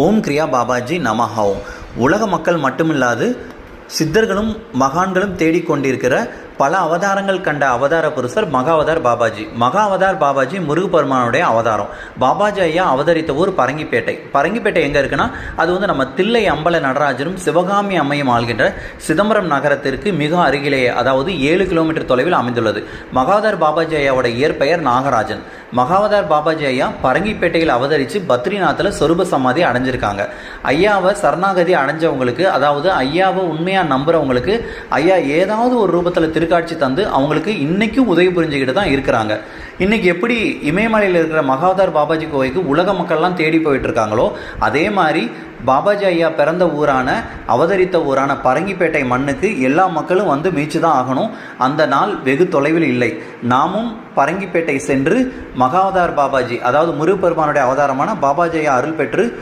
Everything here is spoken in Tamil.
ஓம் கிரியா பாபாஜி நமஹ. உலக மக்கள் மட்டுமில்லாது சித்தர்களும் மகான்களும் தேடிக்கொண்டிருக்கிற பல அவதாரங்கள் கண்ட அவதார புருஷர் மகாவதார் பாபாஜி. மகாவதார் பாபாஜி முருகப்பெருமானுடைய அவதாரம். பாபாஜி ஐயா அவதரித்த ஊர் பரங்கிப்பேட்டை. பரங்கிப்பேட்டை எங்கே இருக்குன்னா, அது நம்ம தில்லை அம்பல நடராஜரும் சிவகாமி அம்மையும் ஆள்கின்ற சிதம்பரம் நகரத்திற்கு மிக அருகிலேயே, அதாவது 7 கிலோமீட்டர் தொலைவில் அமைந்துள்ளது. மகாவதார் பாபாஜி ஐயாவோட இயற்பெயர் நாகராஜன். மகாவதார் பாபாஜி ஐயா பரங்கிப்பேட்டையில் அவதரித்து பத்ரிநாத்தில் சொரூப சமாதி அடைஞ்சிருக்காங்க. ஐயாவை சரணாகதி அடைஞ்சவங்களுக்கு, அதாவது ஐயாவை உண்மையாக நம்புறவங்களுக்கு ஐயா ஏதாவது ஒரு ரூபத்தில் திருக்காட்சி தந்து அவங்களுக்கு இன்னைக்கும் உதவி புரிஞ்சுக்கிட்டு தான் இருக்கிறாங்க. இன்னைக்கு எப்படி இமயமலையில் இருக்கிற மகாவதார் பாபாஜி கோவைக்கு உலக மக்கள்லாம் தேடி போயிட்டு இருக்காங்களோ, அதே மாதிரி பாபாஜி ஐயா பிறந்த ஊரான, அவதரித்த ஊரான பரங்கிப்பேட்டை மண்ணுக்கு எல்லா மக்களும் வந்து மீச்சு தான் ஆகணும். அந்த நாள் வெகு தொலைவில் இல்லை. நாமும் பரங்கிப்பேட்டை சென்று மகாவதார் பாபாஜி, அதாவது முருகப்பெருமானுடைய அவதாரமான பாபாஜி ஐயா அருள் பெற்று